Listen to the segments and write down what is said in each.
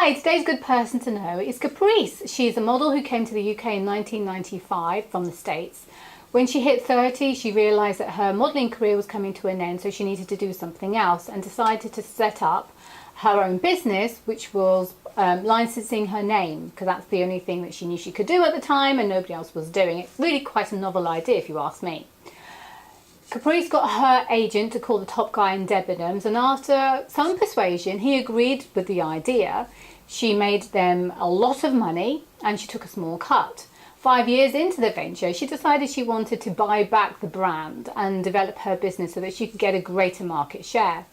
Hi, today's good person to know is Caprice. She's a model who came to the UK in 1995 from the States. When she hit 30, she realised that her modelling career was coming to an end, so she needed to do something else and decided to set up her own business, which was licensing her name, because that's the only thing that she knew she could do at the time and nobody else was doing. It's really quite a novel idea if you ask me. Caprice got her agent to call the top guy in Debenhams, and after some persuasion he agreed with the idea. She made them a lot of money and she took a small cut. 5 years into the venture, she decided she wanted to buy back the brand and develop her business so that she could get a greater market share.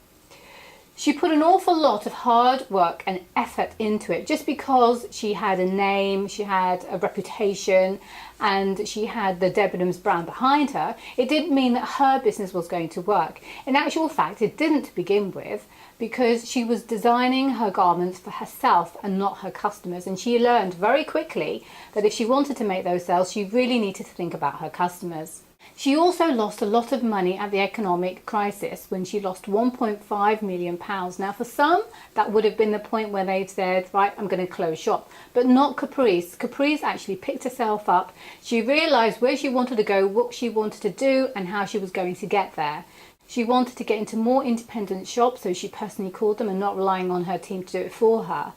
She put an awful lot of hard work and effort into it just because she had a name, she had a reputation, and she had the Debenhams brand behind her. It didn't mean that her business was going to work. In actual fact, it didn't to begin with, because she was designing her garments for herself and not her customers. And she learned very quickly that if she wanted to make those sales, she really needed to think about her customers. She also lost a lot of money at the economic crisis when she lost £1.5 million. Now for some, that would have been the point where they'd said, right, I'm going to close shop. But not Caprice. Caprice actually picked herself up. She realised where she wanted to go, what she wanted to do, and how she was going to get there. She wanted to get into more independent shops, so she personally called them and not relying on her team to do it for her.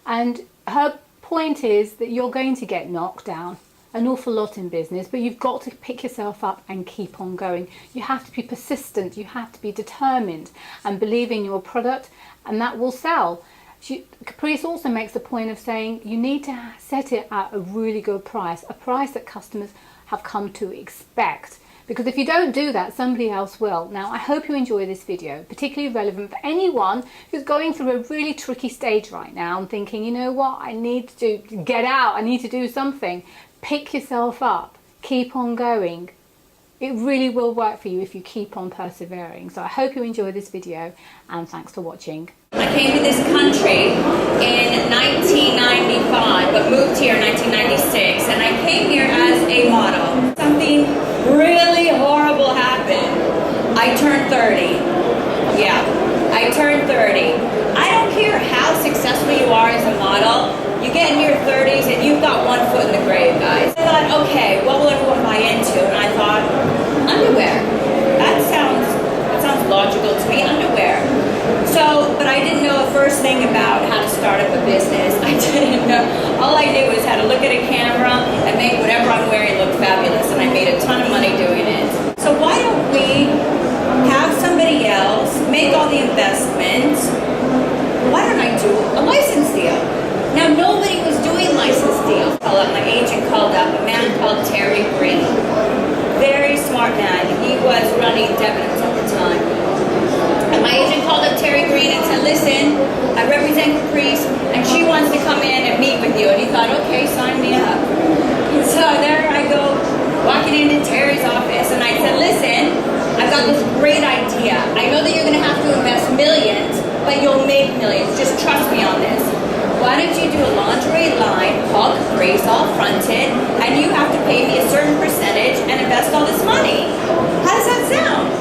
And her point is that you're going to get knocked down an awful lot in business, but you've got to pick yourself up and keep on going. You have to be persistent, you have to be determined and believe in your product, and that will sell. Caprice also makes the point of saying you need to set it at a really good price, a price that customers have come to expect. Because if you don't do that, somebody else will. Now, I hope you enjoy this video, particularly relevant for anyone who's going through a really tricky stage right now and thinking, you know what, I need to get out, I need to do something. Pick yourself up, keep on going. It really will work for you if you keep on persevering. So I hope you enjoy this video, and thanks for watching. I came to this country in 1995, but moved here in 1996, and I came here as a model. Something really horrible happened. I turned 30. Yeah, I turned 30. I don't care how successful you are as a model, you get in your 30s and you've got one foot in the grave, guys. I thought, okay, what will everyone buy into? And I thought, underwear. That sounds logical to me, underwear. So, but I didn't know the first thing about how to start up a business. I didn't know. All I knew was how to look at a camera and make whatever I'm wearing look fabulous, and I made a ton of money doing it. So why don't we have somebody else make all the investments? Why don't I do a license deal? Now, nobody was doing license deals. My agent called up a man called Terry Green. Very smart man. He was running Debenhams at the time. And my agent called up Terry Green and said, listen, I represent Caprice, and she wants to come in and meet with you. And he thought, okay, sign me up. And so there I go, walking into Terry's office, and I said, listen, I've got this great idea. I know that you're going to have to invest millions, but you'll make millions. Just trust me on this. Why don't you do a lingerie line called Caprice, all fronted, and you have to pay me a certain percentage and invest all this money? How does that sound?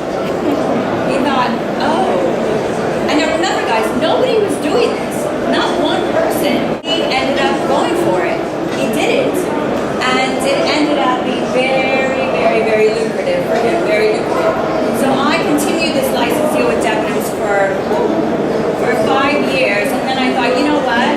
He thought, oh. And now remember, guys, nobody was doing this. Not one person. He ended up going for it. He did it. And it ended up being very, very, very lucrative for him. Very lucrative. So I continued this license deal with Debenhams for 5 years, and then I thought, you know what?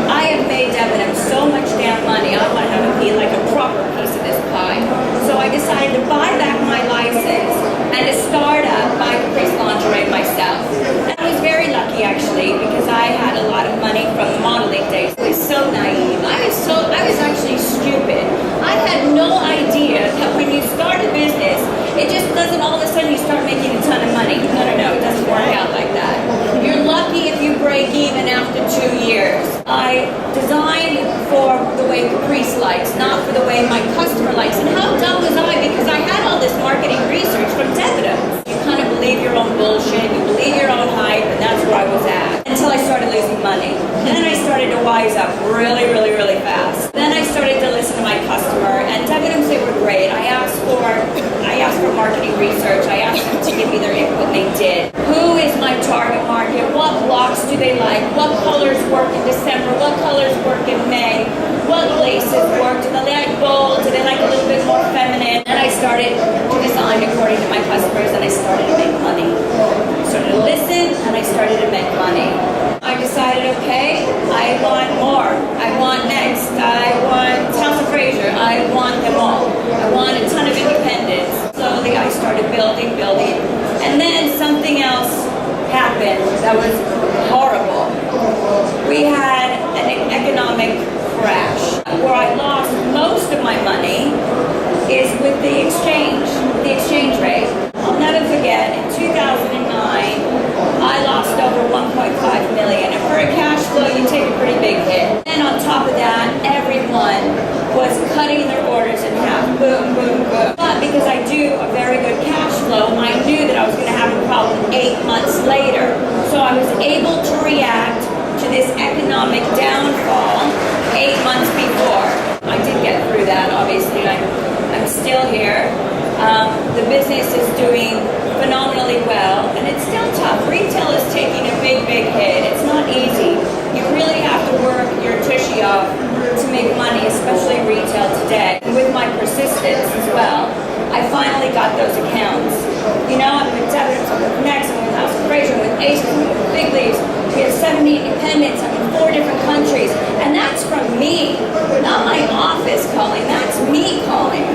I have made Debenhams so much damn money, I want to have it be like a proper piece of this pie. So I decided to buy back my license and to start up my Caprice lingerie myself. And I was very lucky actually, because I had a lot of money from the modeling days. I was so naive. I was actually stupid. I had no idea that when you start a business, it just doesn't all of a sudden you start making a ton of money. No, it doesn't work out like that. You're lucky if you break even after 2 years. I designed for the way Caprice likes, not for the way my customer likes. And how dumb was I? Because I had all this marketing research from Debenhams. You kind of believe your own bullshit, you believe your own hype, and that's where I was at. Until I started losing money. And then I started to wise up really, really, really fast. Then I started to listen to my customer, and Debenhams, they were great. I asked for marketing research. I asked them to give me their input, and they did. Who is my target market? What blocks do they like? What colors work in December? What colors work in May? What laces work? Do they like bold? Do they like a little bit more feminine? And I started to design according to my customers, and I started to make money. I started to listen, and I started to make money. I decided, okay, I want more. I want next. I want House of Fraser. I want them all. I want a ton of independence. Slowly, I started building, and then something else happened that was horrible. We had an economic crash where I lost most of my money is with the exchange rate. I'll never forget, in 2009, I lost over 1.5 million. And for a cash flow, you take a pretty big hit. And on top of that, everyone was cutting their orders in half. Boom, boom, boom. But because I do a very good cash flow, I knew that I was going to have a problem 8 months later. So I was able to react to this economic downfall 8 months before. I did get through that, obviously. I'm still here. The business is doing phenomenally well, and it's still tough. Retail is taking a big, big hit. It's not easy. You really have to work your tushy off to make money, especially retail today. And with my persistence as well, I finally got those accounts. You know, I'm with Debenhams, I'm with Next, I'm with House of Fraser, I'm with Ace, I'm with Big Leaves. We have 70 independents. I'm in 4 different countries. And that's from me, not my office calling. That's me calling.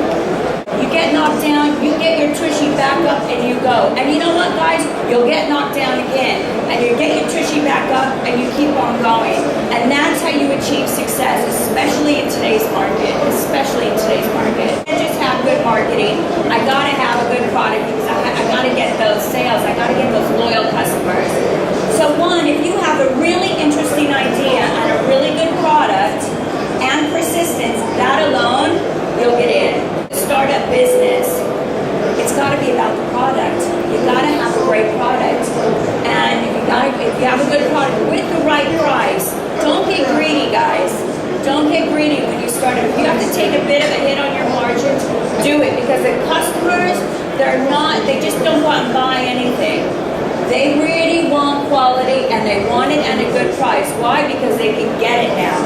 You get knocked down, you get your tushy back up, and you go. And you know what, guys? You'll get knocked down again. And you get your tushy back up, and you keep on going. And that's how you achieve success, especially in today's market. Especially in today's market. I just have good marketing. I gotta have a good product because I gotta get those sales. I gotta get those loyal customers. So one, if you have a really interesting idea and a really good product and persistence, that alone, you'll get in. Startup business, it's got to be about the product. You got to have a great product, and if you have a good product with the right price, don't get greedy, guys. Don't get greedy when you start. If you have to take a bit of a hit on your margins, do it, because the customers, they just don't go out and buy anything. They really want quality, and they want it at a good price. Why? Because they can get it now.